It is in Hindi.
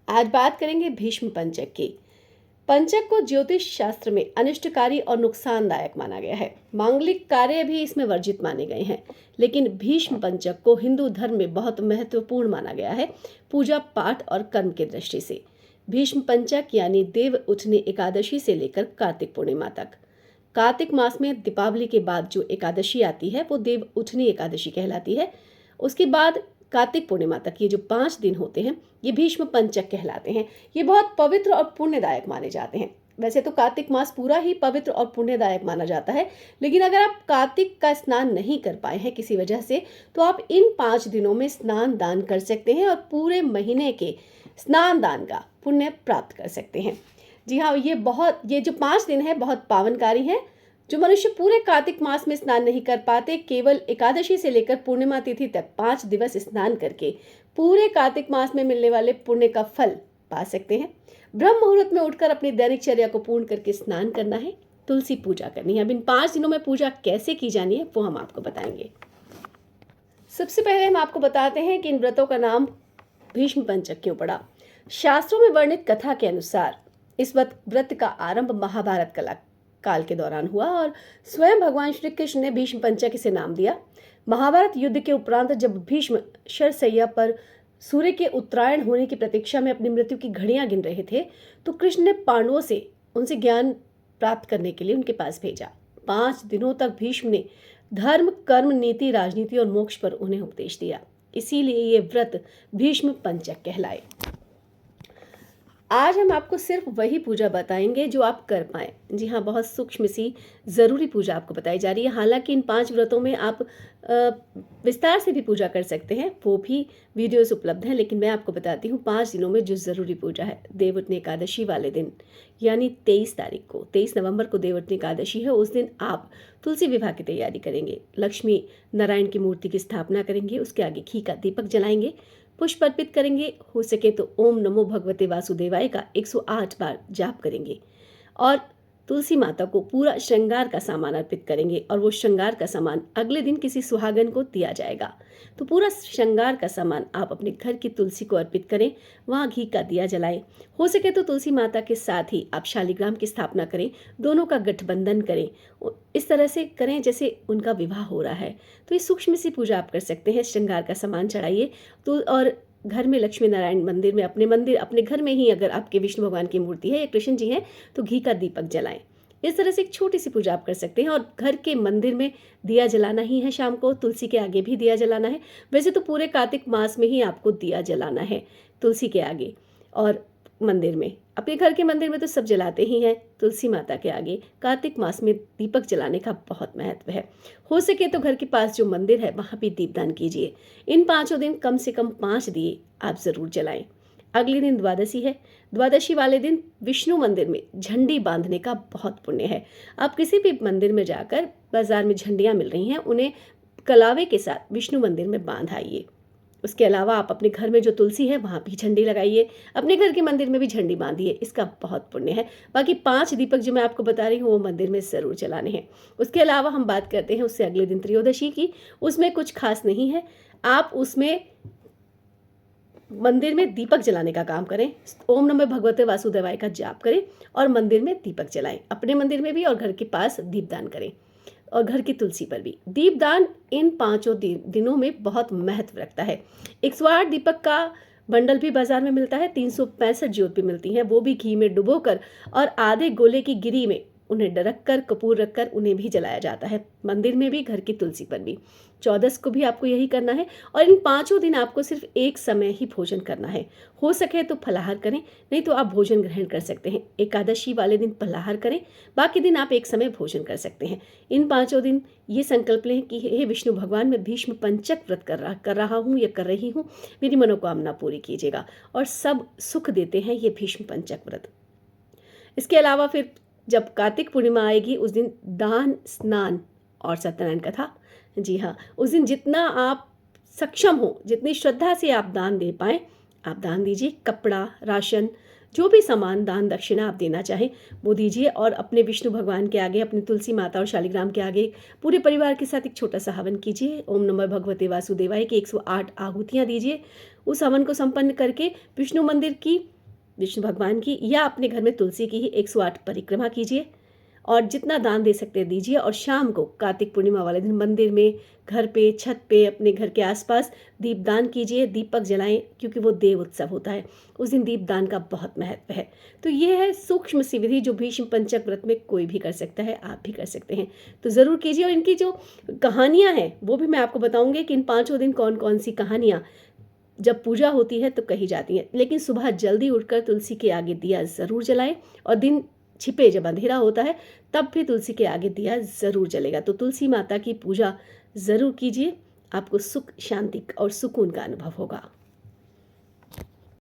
आज बात करेंगे भीष्म पंचक की। पंचक को ज्योतिष शास्त्र में अनिष्टकारी और नुकसानदायक माना गया है। मांगलिक कार्य भी इसमें वर्जित माने गए हैं, लेकिन भीष्म पंचक को हिंदू धर्म में बहुत महत्वपूर्ण माना गया है, पूजा पाठ और कर्म की दृष्टि से। भीष्म पंचक यानी देव उठनी एकादशी से लेकर कार्तिक पूर्णिमा तक। कार्तिक मास में दीपावली के बाद जो एकादशी आती है वो देव उठनी एकादशी कहलाती है। उसके बाद कार्तिक पूर्णिमा तक ये जो 5 दिन होते हैं ये भीष्म पंचक कहलाते हैं। ये बहुत पवित्र और पुण्यदायक माने जाते हैं। वैसे तो कार्तिक मास पूरा ही पवित्र और पुण्यदायक माना जाता है, लेकिन अगर आप कार्तिक का स्नान नहीं कर पाए हैं किसी वजह से, तो आप इन 5 दिनों में स्नान दान कर सकते हैं और पूरे महीने के स्नान दान का पुण्य प्राप्त कर सकते हैं। जी हाँ, ये जो 5 दिन है बहुत पावनकारी हैं। जो मनुष्य पूरे कार्तिक मास में स्नान नहीं कर पाते, केवल एकादशी से लेकर पूर्णिमा तिथि तक 5 दिवस स्नान करके पूरे कार्तिक मास में मिलने वाले पुण्य का फल पा सकते हैं। ब्रह्म मुहूर्त में उठकर अपनी दैनिक चर्या को पूर्ण करके स्नान करना है, तुलसी पूजा करनी है। अब इन 5 दिनों में पूजा कैसे की जानी है वो हम आपको बताएंगे। सबसे पहले हम आपको बताते हैं कि इन व्रतों का नाम भीष्म पंचक क्यों पड़ा। शास्त्रों में वर्णित कथा के अनुसार इस व्रत का आरंभ महाभारत काल के दौरान हुआ और स्वयं भगवान श्री कृष्ण ने भीष्म पंचक इसे नाम दिया। महाभारत युद्ध के उपरांत जब भीष्म शरशैया पर सूर्य के उत्तरायण होने की प्रतीक्षा में अपनी मृत्यु की घड़ियां गिन रहे थे, तो कृष्ण ने पांडवों से उनसे ज्ञान प्राप्त करने के लिए उनके पास भेजा। 5 दिनों तक भीष्म ने धर्म, कर्म, नीति, राजनीति और मोक्ष पर उन्हें उपदेश दिया। इसीलिए ये व्रत भीष्म पंचक कहलाए। आज हम आपको सिर्फ वही पूजा बताएंगे जो आप कर पाएं। जी हाँ, बहुत सूक्ष्म सी ज़रूरी पूजा आपको बताई जा रही है। हालांकि इन 5 व्रतों में आप विस्तार से भी पूजा कर सकते हैं, वो भी वीडियोस उपलब्ध हैं, लेकिन मैं आपको बताती हूँ 5 दिनों में जो ज़रूरी पूजा है। देवउठनी एकादशी वाले दिन यानी 23 तारीख को, 23 नवंबर को देवउठनी एकादशी है। उस दिन आप तुलसी विवाह की तैयारी करेंगे, लक्ष्मी नारायण की मूर्ति की स्थापना करेंगे, उसके आगे घी का दीपक जलाएंगे, पुष्प अर्पित करेंगे। हो सके तो ओम नमो भगवते वासुदेवाय का 108 बार जाप करेंगे और तुलसी माता को पूरा श्रृंगार का सामान अर्पित करेंगे और वो श्रृंगार का सामान अगले दिन किसी सुहागन को दिया जाएगा। तो पूरा श्रृंगार का सामान आप अपने घर की तुलसी को अर्पित करें, वहाँ घी का दिया जलाएं। हो सके तो तुलसी माता के साथ ही आप शालिग्राम की स्थापना करें, दोनों का गठबंधन करें, इस तरह से करें जैसे उनका विवाह हो रहा है। तो ये सूक्ष्म सी पूजा आप कर सकते हैं। श्रृंगार का सामान चढ़ाइए तो, और घर में लक्ष्मी नारायण मंदिर में, अपने घर में ही अगर आपके विष्णु भगवान की मूर्ति है या कृष्ण जी हैं तो घी का दीपक जलाएं। इस तरह से एक छोटी सी पूजा आप कर सकते हैं। और घर के मंदिर में दिया जलाना ही है, शाम को तुलसी के आगे भी दिया जलाना है। वैसे तो पूरे कार्तिक मास में ही आपको दिया जलाना है तुलसी के आगे और मंदिर में। अपने घर के मंदिर में तो सब जलाते ही हैं, तुलसी माता के आगे कार्तिक मास में दीपक जलाने का बहुत महत्व है। हो सके तो घर के पास जो मंदिर है वहाँ भी दीपदान कीजिए। इन 5 दिन कम से कम 5 दिए आप जरूर जलाएं। अगले दिन द्वादशी है। द्वादशी वाले दिन विष्णु मंदिर में झंडी बांधने का बहुत पुण्य है। आप किसी भी मंदिर में जाकर, बाजार में झंडियाँ मिल रही हैं, उन्हें कलावे के साथ विष्णु मंदिर में बांध आइए। उसके अलावा आप अपने घर में जो तुलसी है वहाँ भी झंडी लगाइए, अपने घर के मंदिर में भी झंडी बांधिए, इसका बहुत पुण्य है। बाकी 5 दीपक जो मैं आपको बता रही हूँ वो मंदिर में ज़रूर जलाने हैं। उसके अलावा हम बात करते हैं उससे अगले दिन त्रयोदशी की। उसमें कुछ खास नहीं है, आप उसमें मंदिर में दीपक जलाने का काम करें, ओम नमो भगवते वासुदेवाय का जाप करें और मंदिर में दीपक जलाएं। अपने मंदिर में भी और घर के पास दीपदान करें और घर की तुलसी पर भी। दीपदान इन 5 दिनों में बहुत महत्व रखता है। 108 दीपक का बंडल भी बाजार में मिलता है, 365 ज्योत भी मिलती हैं, वो भी घी में डुबोकर और आधे गोले की गिरी में उन्हें ढक कर कपूर रखकर उन्हें भी जलाया जाता है, मंदिर में भी, घर की तुलसी पर भी। 14 को भी आपको यही करना है और इन 5 दिन आपको सिर्फ एक समय ही भोजन करना है। हो सके तो फलाहार करें, नहीं तो आप भोजन ग्रहण कर सकते हैं। एकादशी वाले दिन फलाहार करें, बाकी दिन आप एक समय भोजन कर सकते हैं। इन 5 दिन ये संकल्प लें कि हे विष्णु भगवान, मैं भीष्म पंचक व्रत कर रहा हूँ या कर रही हूँ, मेरी मनोकामना पूरी कीजिएगा। और सब सुख देते हैं ये भीष्म पंचक व्रत। इसके अलावा फिर जब कार्तिक पूर्णिमा आएगी उस दिन दान, स्नान और सत्यनारायण कथा। जी हाँ, उस दिन जितना आप सक्षम हो, जितनी श्रद्धा से आप दान दे पाएँ आप दान दीजिए। कपड़ा, राशन, जो भी सामान दान दक्षिणा आप देना चाहें वो दीजिए और अपने विष्णु भगवान के आगे, अपनी तुलसी माता और शालिग्राम के आगे पूरे परिवार के साथ एक छोटा सा हवन कीजिए। ओम नमः भगवते वासुदेवाय की 108 आहुतियाँ दीजिए। उस हवन को संपन्न करके विष्णु मंदिर की विष्णु भगवान की, या अपने घर में तुलसी की ही 108 परिक्रमा कीजिए और जितना दान दे सकते हैं दीजिए। और शाम को कार्तिक पूर्णिमा वाले दिन मंदिर में, घर पे, छत पे, अपने घर के आसपास दीपदान कीजिए, दीपक जलाएं, क्योंकि वो देव उत्सव होता है। उस दिन दीपदान का बहुत महत्व है। तो ये है सूक्ष्म सी विधि जो भीष्म पंचक व्रत में कोई भी कर सकता है, आप भी कर सकते हैं। तो ज़रूर कीजिए। और इनकी जो कहानियाँ हैं वो भी मैं आपको बताऊंगी कि इन 5 दिन कौन कौन सी कहानियाँ जब पूजा होती है तो कही जाती हैं। लेकिन सुबह जल्दी उठकर तुलसी के आगे दिया ज़रूर जलाएं, और दिन छिपे जब अंधेरा होता है तब भी तुलसी के आगे दिया ज़रूर जलेगा। तो तुलसी माता की पूजा ज़रूर कीजिए, आपको सुख, शांति और सुकून का अनुभव होगा।